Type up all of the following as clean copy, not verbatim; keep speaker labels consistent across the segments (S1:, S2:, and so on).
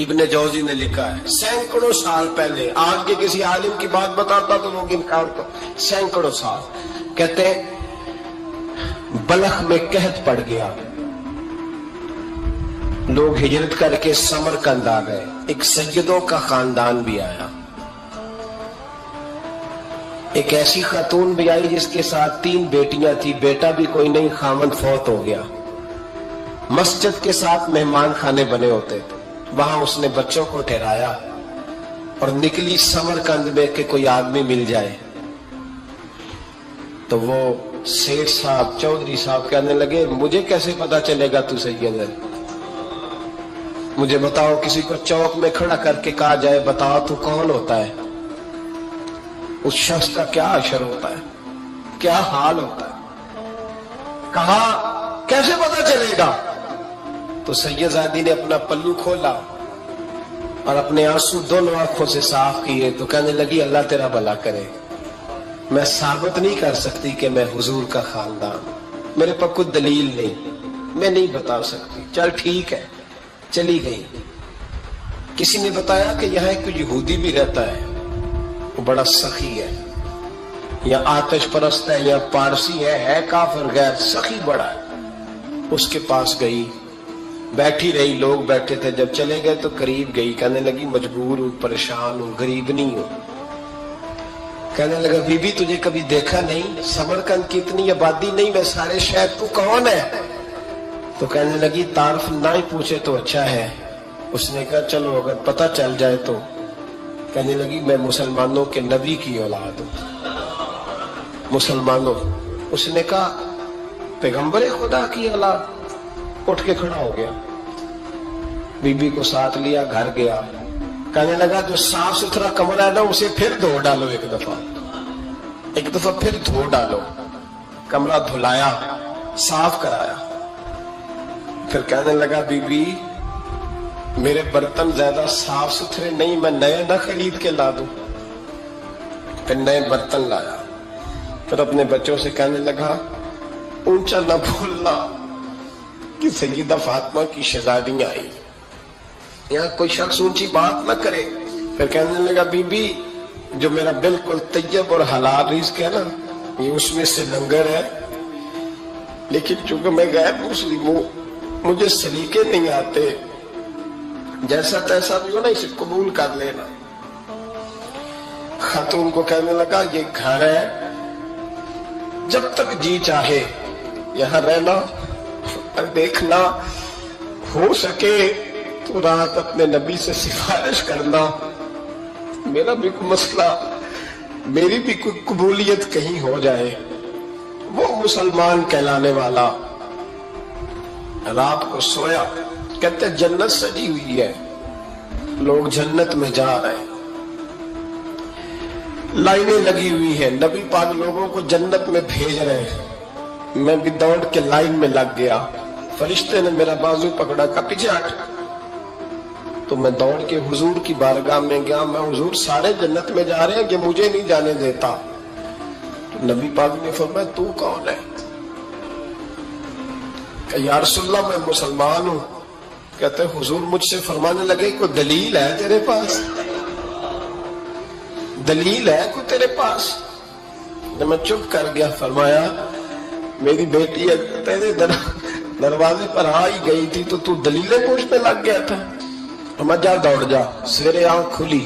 S1: ابن جوزی نے لکھا ہے سینکڑوں سال پہلے، آج کے کسی عالم کی بات بتاتا تو لوگ انکار کرتے، سینکڑوں سال کہتے ہیں بلخ میں قحط پڑ گیا، لوگ ہجرت کر کے سمرقند آ گئے، ایک سیدوں کا خاندان بھی آیا، ایک ایسی خاتون بھی آئی جس کے ساتھ 3 بیٹیاں تھی، بیٹا بھی کوئی نہیں، خامند فوت ہو گیا، مسجد کے ساتھ مہمان خانے بنے ہوتے تھے، وہاں اس نے بچوں کو ٹھہرایا اور نکلی سمرقند میں کہ کوئی آدمی مل جائے، تو وہ سیٹھ صاحب چودھری صاحب کہنے لگے مجھے کیسے پتا چلے گا تو سید ہے، مجھے بتاؤ، کسی کو چوک میں کھڑا کر کے کہا جائے بتاؤ تو کون ہوتا ہے، اس شخص کا کیا اشر ہوتا ہے، کیا حال ہوتا ہے، کہا کیسے پتا چلے گا؟ تو سید زادی نے اپنا پلو کھولا اور اپنے آنسو دونوں آنکھوں سے صاف کیے تو کہنے لگی اللہ تیرا بھلا کرے، میں ثابت نہیں کر سکتی کہ میں حضور کا خاندان، میرے پاس کوئی دلیل نہیں، میں نہیں بتا سکتی، چل ٹھیک ہے، چلی گئی۔ کسی نے بتایا کہ یہاں ایک یہودی بھی رہتا ہے، وہ بڑا سخی ہے، یا آتش پرست ہے یا پارسی ہے کافر غیر، سخی بڑا ہے، اس کے پاس گئی، بیٹھی رہی، لوگ بیٹھے تھے، جب چلے گئے تو قریب گئی، کہنے لگی مجبور ہوں، پریشان ہوں، غریب نہیں ہوں، کہنے لگا بی بی تجھے کبھی دیکھا نہیں، سمرقند کی اتنی آبادی نہیں، میں سارے شہر، تو کون ہے؟ تو کہنے لگی تعارف نہ ہی پوچھے تو اچھا ہے، اس نے کہا چلو اگر پتہ چل جائے تو، کہنے لگی میں مسلمانوں کے نبی کی اولاد ہوں، مسلمانوں، اس نے کہا پیغمبر خدا کی اولاد، اٹھ کے کھڑا ہو گیا، بی بی کو ساتھ لیا، گھر گیا، کہنے لگا جو صاف ستھرا کمرہ ہے نا اسے پھر دھو ڈالو، ایک دفعہ پھر دھو ڈالو، کمرہ دھلایا، صاف کرایا، پھر کہنے لگا بی بی میرے برتن زیادہ صاف ستھرے نہیں، میں نئے نہ خرید کے لا دوں، پھر نئے برتن لایا، پھر اپنے بچوں سے کہنے لگا اونچا نہ بھولنا کہ سیدہ فاطمہ کی شہزادیاں آئی، یہاں کوئی شخص اونچی بات نہ کرے، پھر کہنے لگا بی بی جو میرا بالکل طیب اور حلال رزق ہے نا یہ اس میں سے لنگر ہے، لیکن چونکہ میں غیر مسلم ہوں مجھے سلیقے نہیں آتے، جیسا تیسا بھی ہو نا اسے قبول کر لینا۔ خاتون کو کہنے لگا یہ گھر ہے، جب تک جی چاہے یہاں رہنا، اور دیکھنا ہو سکے تو رات اپنے نبی سے سفارش کرنا، میرا بھی کوئی مسئلہ، میری بھی کوئی قبولیت کہیں ہو جائے، وہ مسلمان کہلانے والا رات کو سویا، کہتے جنت سجی ہوئی ہے، لوگ جنت میں جا رہے ہیں، لائنیں لگی ہوئی ہیں، نبی پاک لوگوں کو جنت میں بھیج رہے ہیں، میں بھی دوڑ کے لائن میں لگ گیا، فرشتے نے میرا بازو پکڑا، کہا پیچھے ہٹ، تو میں دوڑ کے حضور کی بارگاہ میں گیا، میں حضور سارے جنت میں جا رہے ہیں کہ مجھے نہیں جانے دیتا، تو نبی پاک نے فرمایا تو کون ہے؟ کہ یا رسول اللہ میں مسلمان ہوں، کہتے حضور مجھ سے فرمانے لگے کوئی دلیل ہے تیرے پاس، دلیل ہے کوئی تیرے پاس؟ جب میں چپ کر گیا فرمایا میری بیٹی تیرے دروازے پر آئی گئی تھی تو دلیلیں پوچھنے لگ گیا تھا، میں جا دوڑ جا، سویرے آنکھ کھلی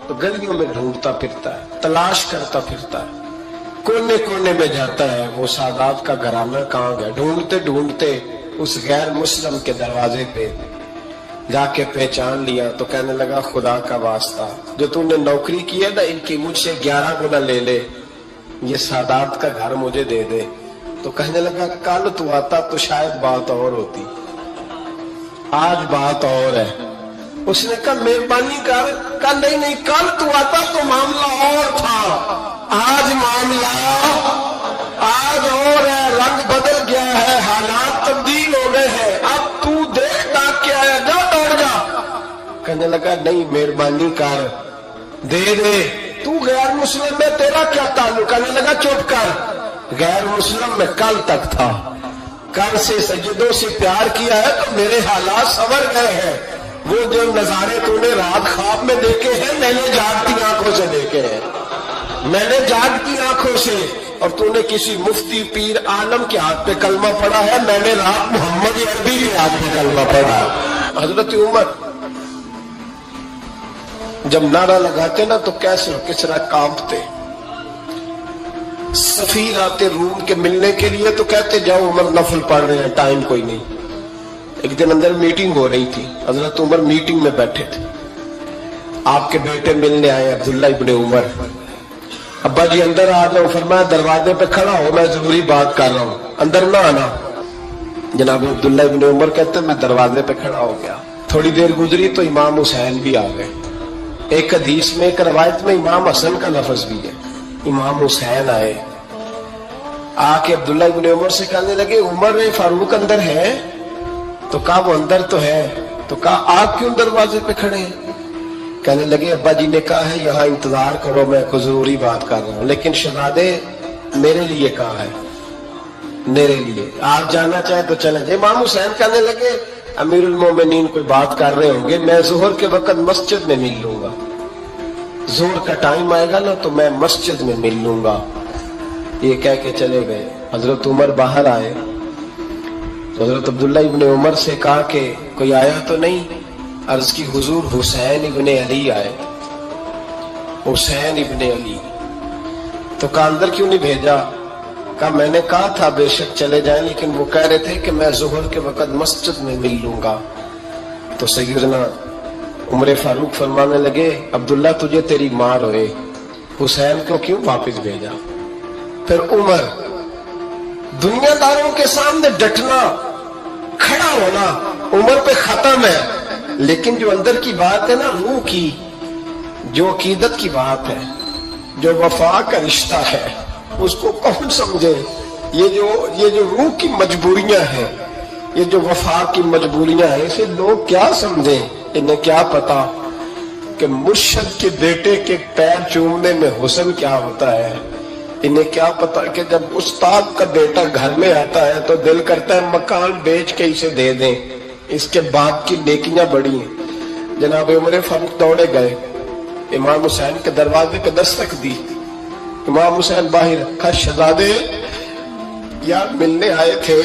S1: تو گلیوں میں ڈھونڈتا پھرتا ہے، تلاش کرتا پھرتا ہے، کونے کونے میں جاتا ہے وہ سادات کا گھرانہ کہاں گیا، ڈھونڈتے ڈھونڈتے اس غیر مسلم کے دروازے پہ جا کے پہچان لیا، تو کہنے لگا خدا کا واسطہ جو تو نے نوکری کی ہے نا ان کی مجھ سے 11 گنا لے لے، یہ سادات کا گھر مجھے دے دے، تو کہنے لگا کل تو آتا تو شاید بات اور ہوتی، آج بات اور ہے، اس نے کہا مہربانی کر، کہا نہیں کل تو آتا تو معاملہ اور تھا، آج معاملہ آج اور ہے، رنگ بدل گیا ہے، حالات تبدیل ہو گئے ہیں، اب تو دیکھتا کیا ہے، جا دوڑ جا، کہنے لگا نہیں مہربانی کر دے دے، تو غیر مسلم میں تیرا کیا تعلق؟ کہنے لگا چپ کر، غیر مسلم میں کل تک تھا، کل سے سجدوں سے پیار کیا ہے تو میرے حالات سنور گئے ہیں، وہ جو نظارے تو نے رات خواب میں دیکھے ہیں میں نے جاگتی آنکھوں سے دیکھے ہیں، میں نے جاگتی آنکھوں سے. اور تو نے کسی مفتی پیر عالم کے ہاتھ پہ کلمہ پڑھا ہے، میں نے رات محمد عربی کے ہاتھ پہ کلمہ پڑھا. حضرت عمر جب نعرہ لگاتے نا تو کیسے کس طرح کانپتے. سفیر آتے روم کے ملنے کے لیے تو کہتے جاؤ عمر نفل پڑھ رہے ہیں، ٹائم کوئی نہیں. ایک دن اندر میٹنگ ہو رہی تھی، حضرت عمر میٹنگ میں بیٹھے تھے. آپ کے بیٹے ملنے آئے عبداللہ ابن عمر. ابا جی اندر آ جاؤ. فرمایا دروازے پہ کھڑا ہو، میں ضروری بات کر رہا ہوں، اندر نہ آنا. جناب عبداللہ ابن عمر کہتے میں دروازے پہ کھڑا ہو گیا. تھوڑی دیر گزری تو امام حسین بھی آ گئے. ایک حدیث میں ایک روایت میں امام حسن کا لفظ بھی ہے. امام حسین آئے، آ کے عبداللہ ابن عمر سے کہنے لگے عمر فاروق اندر ہے؟ تو کہا وہ اندر تو ہے. تو کہا آپ کیوں دروازے پہ کھڑے ہیں؟ کہنے لگے ابا جی نے کہا ہے یہاں انتظار کرو، میں کوئی ضروری بات کر رہا ہوں. لیکن شہزادے میرے لیے کہا ہے، میرے لیے آپ جانا چاہیں تو چلیں. امام حسین کہنے لگے امیر المومنین کوئی بات کر رہے ہوں گے، میں ظہر کے وقت مسجد میں مل لوں گا. ظہر کا ٹائم آئے گا نا تو میں مسجد میں مل لوں گا. یہ کہہ کے چلے گئے. حضرت عمر باہر آئے. حضرت عبداللہ ابن عمر سے کہا کہ کوئی آیا تو نہیں؟ عرض کی حضور حسین ابن علی آئے. حسین ابن علی. تو کہا اندر کیوں نہیں بھیجا؟ کہا میں نے کہا تھا بے شک چلے جائیں، لیکن وہ کہہ رہے تھے کہ میں ظہر کے وقت مسجد میں مل لوں گا. تو سیدنا عمر فاروق فرمانے لگے عبداللہ تجھے تیری ماں روئے، حسین کو کیوں واپس بھیجا؟ پھر عمر دنیا داروں کے سامنے ڈٹنا، کھڑا ہونا عمر پہ ختم ہے. لیکن جو اندر کی بات ہے نا، روح کی، جو عقیدت کی بات ہے، جو وفا کا رشتہ ہے، اس کو کون سمجھے؟ یہ جو روح کی مجبوریاں ہیں، یہ جو وفا کی مجبوریاں ہیں، اسے لوگ کیا سمجھیں؟ انہیں کیا پتا کہ مرشد کے بیٹے کے پیر چومنے میں حسن کیا ہوتا ہے. انہیں کیا پتا کہ جب استاد کا بیٹا گھر میں آتا ہے تو دل کرتا ہے مکان بیچ کے اسے دے دیں، اس کے باپ کی نیکیاں بڑی ہیں. جناب عمر فاروق دوڑے گئے، امام حسین کے دروازے پہ دستک دی. امام حسین باہر رکھا. شہزادے یار ملنے آئے تھے،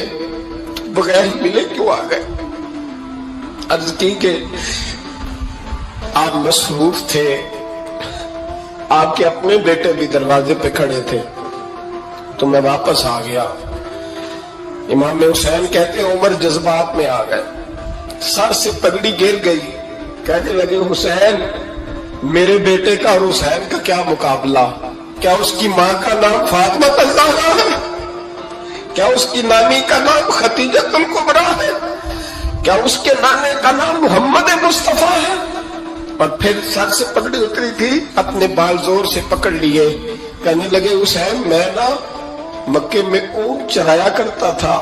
S1: بغیر ملے کیوں آ گئے؟ عرض کی کہ آپ مصروف تھے، آپ کے اپنے بیٹے بھی دروازے پہ کھڑے تھے تو میں واپس آ گیا. امام حسین کہتے ہیں عمر جذبات میں آ گئے، سر سے پگڑی گر گئی. کہنے لگے حسین میرے بیٹے کا اور حسین کا کیا مقابلہ؟ کیا اس کی ماں کا نام فاطمہ الزہرا ہے؟ کیا اس کی نانی کا نام خدیجہ الکبریٰ ہے؟ کیا اس کے نانے کا نام محمد مصطفیٰ ہے؟ اور پھر سر سے پگڑی اتری تھی، اپنے بال زور سے پکڑ لیے. کہنے لگے حسین میں نا مکے میں اونٹ چرایا کرتا تھا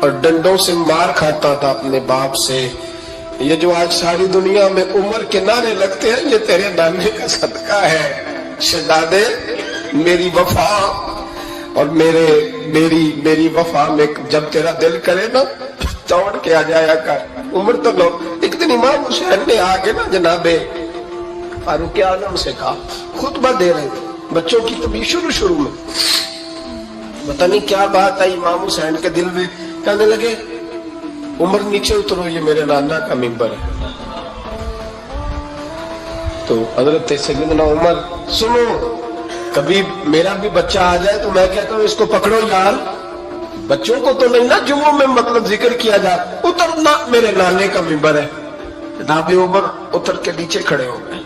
S1: اور ڈنڈوں سے مار کھاتا تھا اپنے باپ سے. یہ جو آج ساری دنیا میں عمر کے نعرے لگتے ہیں یہ تیرے نانے کا صدقہ ہے. شہزادے میری وفا اور میری وفا میں جب تیرا دل کرے نا دوڑ کے آ جایا کر. عمر تو لوگ ایک دن امام حسین نے آگے نا جناب فاروق اعظم سے کہا، خطبہ دے رہے تھے بچوں کی تبھی شروع میں، پتہ نہیں کیا بات آئی امام حسین کے دل میں. کہنے لگے عمر نیچے اترو، یہ میرے نانا کا ممبر ہے. تو حضرت سیدنا عمر سنو، کبھی میرا بھی بچہ آ جائے تو میں کہتا ہوں اس کو پکڑو یار. بچوں کو تو نہیں نا جمعوں میں مطلب ذکر کیا جاتا، اترنا میرے نانے کا ممبر ہے. جناب عمر اتر کے نیچے کھڑے ہو گئے.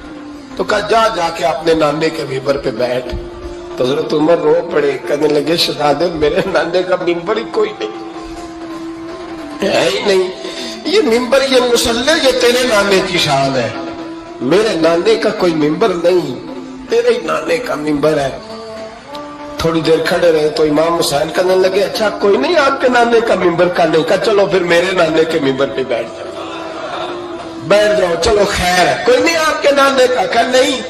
S1: تو کہا جا کے اپنے نانے کے ممبر پہ بیٹھ. تو حضرت عمر رو پڑے. کہنے لگے شہزادے میرے نانے کا ممبر ہی کوئی نہیں ہے ہی نہیں. یہ ممبر، یہ مصلی، یہ تیرے نانے کی شان ہے. میرے نانے کا کوئی ممبر نہیں، تیرے ہی نانے کا ممبر ہے. تھوڑی دیر کھڑے رہے تو امام حسین کہنے لگے اچھا کوئی نہیں آپ کے نانے کا ممبر کا نہیں؟ کہا چلو پھر میرے نانے کے ممبر پہ بیٹھ جاؤ چلو خیر ہے. کوئی نہیں آپ کے نانے کا؟ کہا نہیں.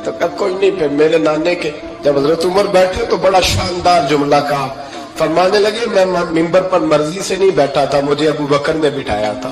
S1: تو کہا کوئی نہیں پھر میرے نانے کے. جب حضرت عمر بیٹھے تو بڑا شاندار جملہ کہا. فرمانے لگے میں ممبر پر مرضی سے نہیں بیٹھا تھا، مجھے ابو بکر نے بٹھایا تھا.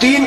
S1: 3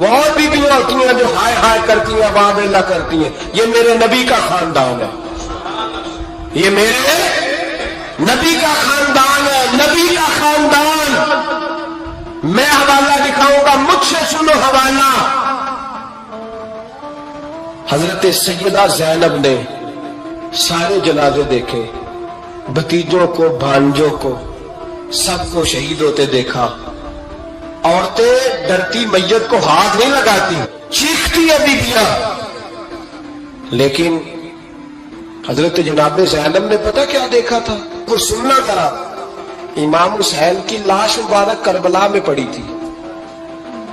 S1: وہ اور بیویاں ہوتی ہیں جو ہائے ہائے کرتی ہیں، واہ اللہ کرتی ہیں. یہ میرے نبی کا خاندان ہے، یہ میرے نبی کا خاندان ہے، نبی کا خاندان. میں حوالہ دکھاؤں گا، مجھ سے سنو حوالہ. حضرت سیدہ زینب نے سارے جنازے دیکھے، بھتیجوں کو، بھانجوں کو، سب کو شہید ہوتے دیکھا. عورتیں ڈرتی میت کو ہاتھ نہیں لگاتی، چیختی ہے بیویاں. لیکن حضرت جناب زینب نے پتہ کیا دیکھا تھا؟ وہ سننا ذرا. امام حسین کی لاش مبارک کربلا میں پڑی تھی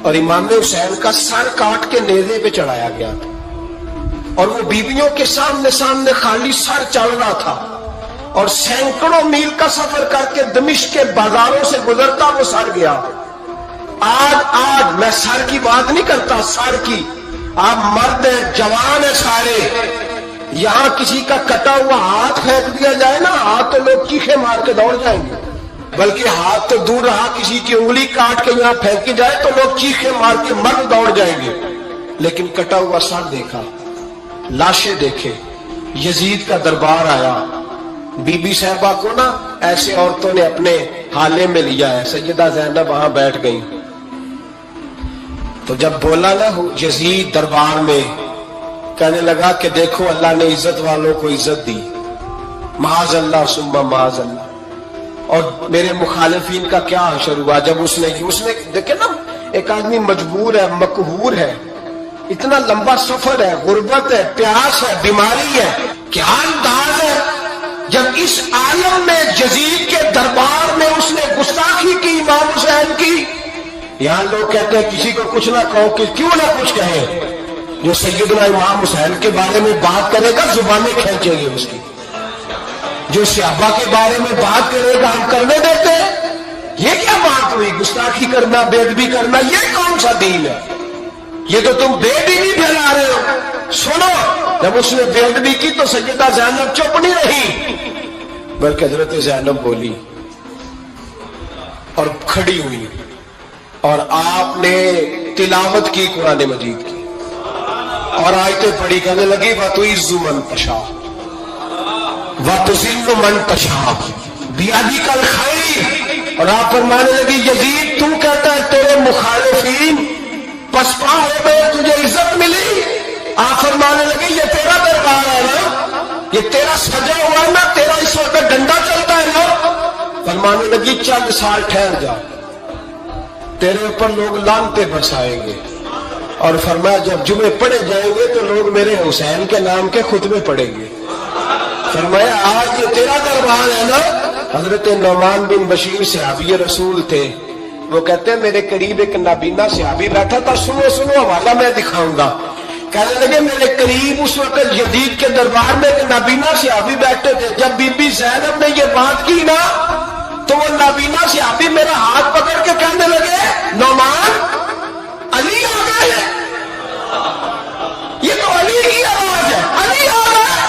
S1: اور امام حسین کا سر کاٹ کے نیزے پہ چڑھایا گیا تھا، اور وہ بیویوں کے سامنے خالی سر چل رہا تھا، اور سینکڑوں میل کا سفر کر کے دمشق کے بازاروں سے گزرتا وہ سر گیا. آج میں سر کی بات نہیں کرتا، سر کی. آپ مرد ہیں، جوان ہیں سارے. یہاں کسی کا کٹا ہوا ہاتھ پھینک دیا جائے نا، ہاتھ تو لوگ چیخے مار کے دوڑ جائیں گے. بلکہ ہاتھ تو دور رہا، کسی کی انگلی کاٹ کے یہاں پھینکی جائے تو لوگ چیخے مار کے مرد دوڑ جائیں گے. لیکن کٹا ہوا سر دیکھا، لاشیں دیکھے. یزید کا دربار آیا، بی بی صاحبہ کو نا ایسے عورتوں نے اپنے حالے میں لیا ہے. سیدہ زینب وہاں بیٹھ گئی. تو جب بولا نا یزید دربار میں، کہنے لگا کہ دیکھو اللہ نے عزت والوں کو عزت دی، معاذ اللہ ثم معاذ اللہ. اور میرے مخالفین کا کیا حشر ہوا جب اس نے دیکھے نا، ایک آدمی مجبور ہے، مقہور ہے، اتنا لمبا سفر ہے، غربت ہے، پیاس ہے، بیماری ہے، کیا انداز ہے. جب اس عالم میں یزید کے دربار میں اس نے گستاخی کی امام حسین کی. یہاں لوگ کہتے ہیں کسی کو کچھ نہ کہو، کہ کیوں نہ کچھ کہیں. جو سیدنا امام حسین کے بارے میں بات کرے گا زبانیں کھینچیں گے اس کی، جو صحابہ کے بارے میں بات کرے گا ہم کرنے دیتے ہیں. یہ کیا بات ہوئی؟ گستاخی کرنا، بے ادبی کرنا، یہ کون سا دین ہے؟ یہ تو تم بے ادبی پھیلا رہے ہو. سنو، جب اس نے بے ادبی کی تو سیدہ زینب چپ نہیں رہی، بلکہ حضرت زینب بولی اور کھڑی ہوئی، اور آپ نے تلاوت کی قرآن مجید کی اور آیتیں پڑھی. کہنے لگی وَتُعِزُّ مَن تَشَاءُ وَتُذِلُّ مَن تَشَاءُ بِیَدِکَ الْخَیْرُ. اور آپ فرمانے لگی یزید تو کہتا ہے تیرے مخالفین پسپا ہو گئے، تجھے عزت ملی. آپ فرمانے لگی یہ تیرا دربار ہے نا، یہ تیرا سجا ہوا ہے نا، تیرا اس وقت ڈنڈا چلتا ہے نا. فرمانے لگی چند سال ٹھہر جا، تیرے اوپر لوگ لعنتیں برسائیں گے. اور فرمایا جب جمعے پڑھے جائیں گے تو لوگ میرے حسین کے نام کے خطبے پڑھیں گے. فرمایا آج یہ تیرا دربار ہے نا. حضرت نعمان بن بشیر صحابی رسول تھے، وہ کہتے ہیں میرے قریب ایک نابینا صحابی بیٹھا تھا. سنو حوالہ میں دکھاؤں گا. کہنے لگے میرے قریب اس وقت یزید کے دربار میں ایک نابینا صحابی بیٹھے تھے. جب بی بی زینب نے یہ بات کی نا تو وہ نابینا صحابی میرا ہاتھ پکڑ کے کہنے لگے نعمان علی آ گئے ہیں. یہ تو علی کی آواز ہے، علی آ گئے.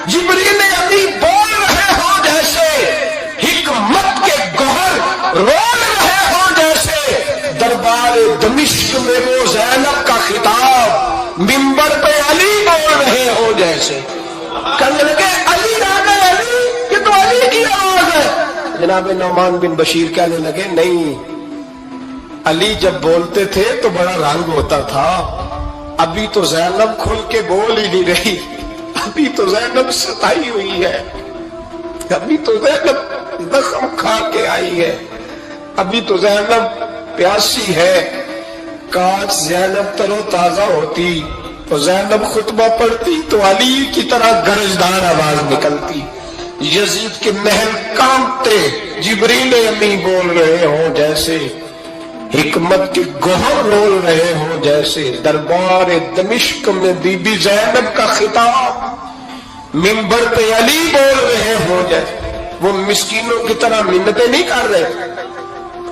S1: جبریل علی بول رہے ہو جیسے حکمت کے گوہر رول رہے ہو جیسے. دربار دمشق میں وہ زینب کا خطاب منبر پہ علی بول رہے ہو جیسے. کہنے لگے علی آ گئے، علی، یہ تو علی کی آواز ہے. جناب نعمان بن بشیر کہنے لگے نہیں، علی جب بولتے تھے تو بڑا رنگ ہوتا تھا، ابھی تو زینب کھل کے بول ہی نہیں رہی، ابھی تو زینب ستائی ہوئی ہے، ابھی تو زینب زخم کھا کے آئی ہے، ابھی تو زینب پیاسی ہے. کاش زینب تر و تازہ ہوتی تو زینب خطبہ پڑھتی تو علی کی طرح گرجدار آواز نکلتی. یزید کے محل کانپتے، جبریل امی بول رہے ہوں جیسے، حکمت کے گوہر رول رہے ہوں جیسے. دربار دمشق میں بی بی زینب کا خطاب منبر پہ علی بول رہے ہوں جیسے. وہ مسکینوں کی طرح منتیں نہیں کر رہے،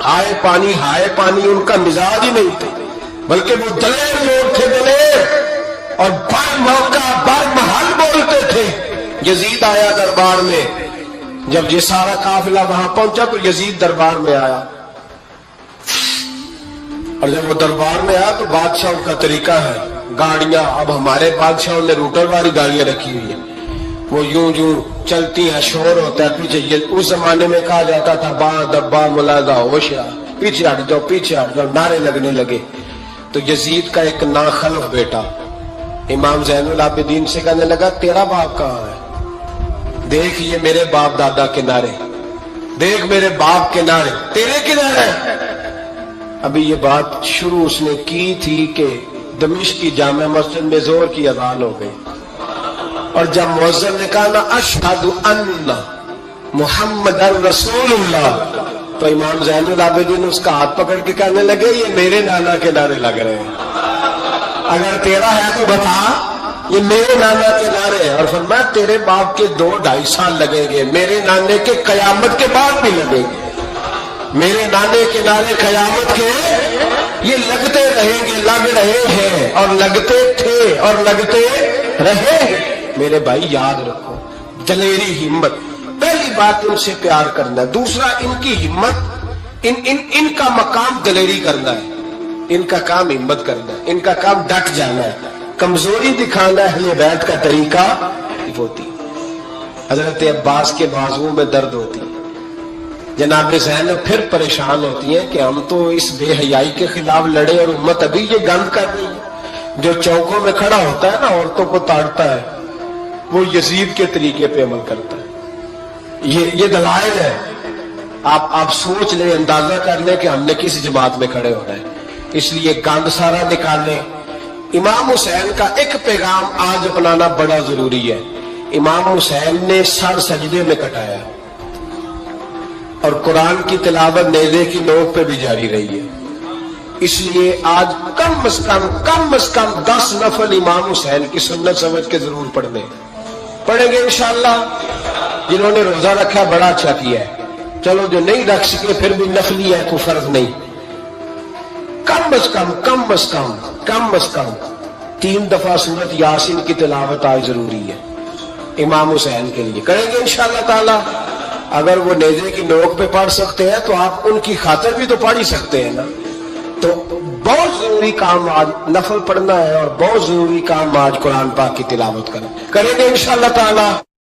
S1: ہائے پانی ان کا مزاج ہی نہیں تھا، بلکہ وہ دلیر لوگ تھے، دلیر، اور بر موقع بر محل بولتے تھے. یزید آیا دربار میں. جب یہ سارا قافلہ وہاں پہنچا تو یزید دربار میں آیا اور جب وہ دربار میں آیا تو بادشاہوں کا طریقہ ہے گاڑیاں، اب ہمارے بادشاہوں نے روٹر والی گاڑیاں رکھی ہوئی ہیں، وہ یوں یوں چلتی ہیں، شور ہوتا ہے پیچھے. اس زمانے میں کہا جاتا تھا با دبا ملازہ ہوشیا، پیچھے ہٹ جاؤ پیچھے ہٹ جاؤ، نعرے لگنے لگے. تو یزید کا ایک ناخلف بیٹا امام زین العابدین سے کہنے لگا تیرا باپ کہاں ہے؟ دیکھ یہ میرے باپ دادا کے نعرے، دیکھ میرے باپ کے نعرے، تیرے کے نعرے. ابھی یہ بات شروع اس نے کی تھی کہ دمشق کی جامع مسجد میں زور کی اذان ہو گئی، اور جب مؤذن نے کہا نا اشہد ان محمد رسول اللہ، تو امام زین العابدین اس کا ہاتھ پکڑ کے کہنے لگے یہ میرے نانا کے نعرے لگ رہے ہیں، اگر تیرا ہے تو بتا، یہ میرے نانا کے نعرے ہیں. اور فرمایا تیرے باپ کے 2-2.5 سال لگیں گے، میرے نانے کے قیامت کے بعد بھی لگیں گے. میرے نانے کے نعرے قیامت کے یہ لگتے رہیں گے، لگ رہے ہیں اور لگتے تھے اور لگتے رہے. میرے بھائی یاد رکھو، دلیری ہمت، پہلی بات ان سے پیار کرنا ہے. دوسرا ان کی ہمت، ان کا مقام دلیری کرنا ہے، ان کا کام ہمت کرنا ہے، ان کا کام ڈٹ جانا ہے. کمزوری دکھانا اہل بیت کا طریقہ ہوتی. حضرت عباس کے بازوؤں میں درد ہوتی، جناب زینب پھر پریشان ہوتی ہیں کہ ہم تو اس بے حیائی کے خلاف لڑے اور امت ابھی یہ گند کر رہی ہے. جو چوکوں میں کھڑا ہوتا ہے نا عورتوں کو تاڑتا ہے، وہ یزید کے طریقے پہ عمل کرتا ہے. یہ دلائل ہے. آپ سوچ لیں، اندازہ کر لیں کہ ہم نے کس جماعت میں کھڑے ہونا ہے. اس لیے گند سارا نکالیں. امام حسین کا ایک پیغام آج اپنانا بڑا ضروری ہے. امام حسین نے سر سجدے میں کٹایا اور قرآن کی تلاوت نیزے کی نوک پہ بھی جاری رہی ہے. اس لیے آج کم از کم 10 نفل امام حسین کی سنت سمجھ کے ضرور پڑھیں گے انشاءاللہ. جنہوں نے روزہ رکھا بڑا اچھا کیا ہے، چلو جو نہیں رکھ سکے پھر بھی نفلی ہے، کوئی فرض نہیں. کم از کم 3 دفعہ سورت یاسین کی تلاوت آج ضروری ہے امام حسین کے لیے. کریں گے انشاءاللہ تعالی. اگر وہ نیزے کی نوک پہ پڑھ سکتے ہیں تو آپ ان کی خاطر بھی تو پڑھ ہی سکتے ہیں نا. تو بہت ضروری کام آج نفل پڑھنا ہے، اور بہت ضروری کام آج قرآن پاک کی تلاوت کریں گے انشاءاللہ تعالی.